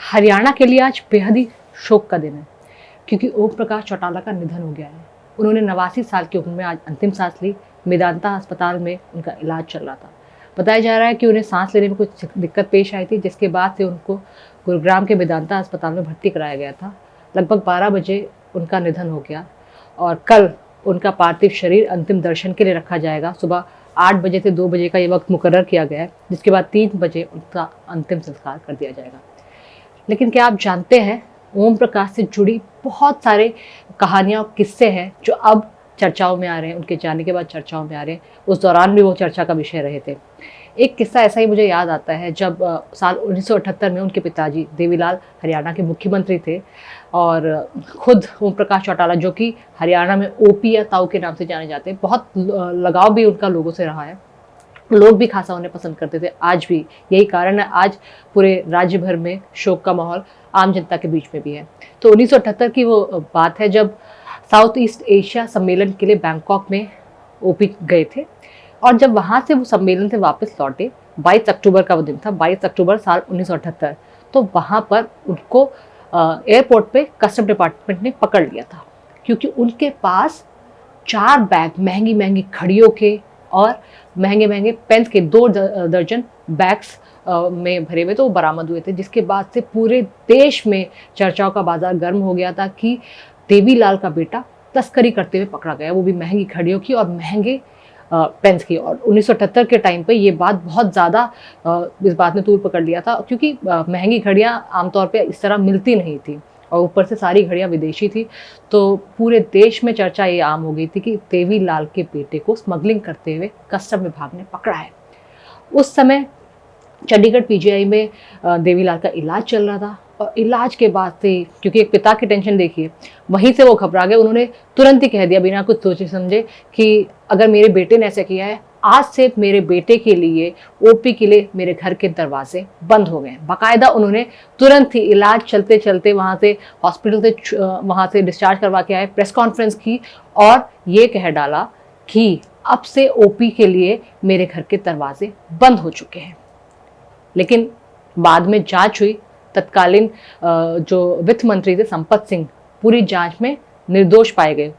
हरियाणा के लिए आज बेहद ही शोक का दिन है, क्योंकि ओम प्रकाश चौटाला का निधन हो गया है। उन्होंने 89 साल की उम्र में आज अंतिम सांस ली। मेदांता अस्पताल में उनका इलाज चल रहा था। बताया जा रहा है कि उन्हें सांस लेने में कुछ दिक्कत पेश आई थी, जिसके बाद से उनको गुरुग्राम के मेदांता अस्पताल में भर्ती कराया गया था। लगभग 12 बजे उनका निधन हो गया और कल उनका पार्थिव शरीर अंतिम दर्शन के लिए रखा जाएगा। सुबह 8 बजे से 2 बजे का ये वक्त मुकर्रर किया गया है, जिसके बाद 3 बजे उनका अंतिम संस्कार कर दिया जाएगा। लेकिन क्या आप जानते हैं, ओम प्रकाश से जुड़ी बहुत सारे कहानियाँ और किस्से हैं जो अब चर्चाओं में आ रहे हैं। उनके जाने के बाद चर्चाओं में आ रहे हैं। उस दौरान भी वो चर्चा का विषय रहे थे। एक किस्सा ऐसा ही मुझे याद आता है, जब साल 1978 में उनके पिताजी देवीलाल हरियाणा के मुख्यमंत्री थे और खुद ओम प्रकाश चौटाला, जो कि हरियाणा में ओपी या ताऊ के नाम से जाने जाते हैं, बहुत लगाव भी उनका लोगों से रहा है। लोग भी खासा उन्हें पसंद करते थे। आज भी यही कारण है, आज पूरे राज्य भर में शोक का माहौल आम जनता के बीच में भी है। तो 1978 की वो बात है, जब साउथ ईस्ट एशिया सम्मेलन के लिए बैंकॉक में ओपी गए थे और जब वहाँ से वो सम्मेलन से वापस लौटे, 22 अक्टूबर का वो दिन था, 22 अक्टूबर साल 1978। तो वहाँ पर उनको एयरपोर्ट पे कस्टम डिपार्टमेंट ने पकड़ लिया था, क्योंकि उनके पास 4 बैग महंगी महंगी घड़ियों के और महंगे महंगे पेन्स के 2 दर्जन बैग्स में भरे हुए तो वो बरामद हुए थे। जिसके बाद से पूरे देश में चर्चाओं का बाजार गर्म हो गया था कि देवीलाल का बेटा तस्करी करते हुए पकड़ा गया, वो भी महंगी घड़ियों की और महंगे पेन्स की। और 1978 के टाइम पे ये बात बहुत ज़्यादा इस बात ने तूल पकड़ लिया था, क्योंकि महंगी घड़ियाँ आमतौर पे इस तरह मिलती नहीं थी और ऊपर से सारी घड़ियाँ विदेशी थी। तो पूरे देश में चर्चा ये आम हो गई थी कि देवीलाल के बेटे को स्मगलिंग करते हुए कस्टम विभाग ने पकड़ा है। उस समय चंडीगढ़ पीजीआई में देवीलाल का इलाज चल रहा था और इलाज के बाद से, क्योंकि एक पिता की टेंशन देखिए, वहीं से वो घबरा गए। उन्होंने तुरंत ही कह दिया बिना कुछ सोचे समझे कि अगर मेरे बेटे ने ऐसा किया है, आज से मेरे बेटे के लिए, ओपी के लिए मेरे घर के दरवाजे बंद हो गए। बाकायदा उन्होंने तुरंत ही इलाज चलते चलते वहाँ से हॉस्पिटल से वहाँ से डिस्चार्ज करवा के आए, प्रेस कॉन्फ्रेंस की और ये कह डाला कि अब से ओपी के लिए मेरे घर के दरवाजे बंद हो चुके हैं। लेकिन बाद में जांच हुई। तत्कालीन जो वित्त मंत्री थे संपत सिंह, पूरी जांच में निर्दोष पाए गए।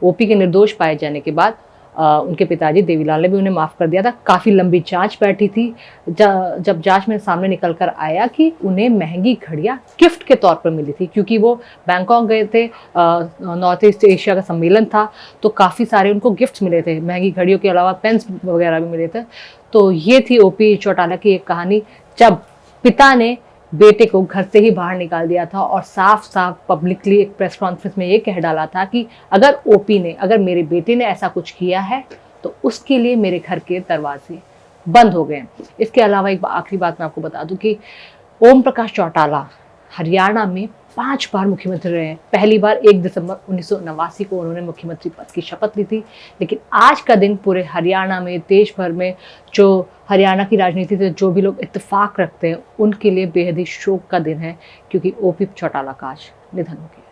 ओपी के निर्दोष पाए जाने के बाद उनके पिताजी देवीलाल ने भी उन्हें माफ़ कर दिया था। काफ़ी लंबी जांच बैठी थी। जब जांच में सामने निकल कर आया कि उन्हें महंगी घड़ियाँ गिफ्ट के तौर पर मिली थी, क्योंकि वो बैंकॉक गए थे, नॉर्थ ईस्ट एशिया का सम्मेलन था, तो काफ़ी सारे उनको गिफ्ट्स मिले थे। महंगी घड़ियों के अलावा पेन्स वगैरह भी मिले थे। तो ये थी ओपी चौटाला की एक कहानी, जब पिता ने बेटे को घर से ही बाहर निकाल दिया था और साफ साफ पब्लिकली एक प्रेस कॉन्फ्रेंस में ये कह डाला था कि अगर मेरे बेटे ने ऐसा कुछ किया है तो उसके लिए मेरे घर के दरवाजे बंद हो गए। इसके अलावा एक आखिरी बात मैं आपको बता दूं कि ओम प्रकाश चौटाला हरियाणा में 5 बार मुख्यमंत्री रहे हैं। पहली बार 1 दिसंबर 1989 को उन्होंने मुख्यमंत्री पद की शपथ ली थी। लेकिन आज का दिन पूरे हरियाणा में, देश भर में, जो हरियाणा की राजनीति से जो भी लोग इत्तेफाक रखते हैं, उनके लिए बेहद ही शोक का दिन है, क्योंकि ओपी चौटाला का आज निधन हो गया।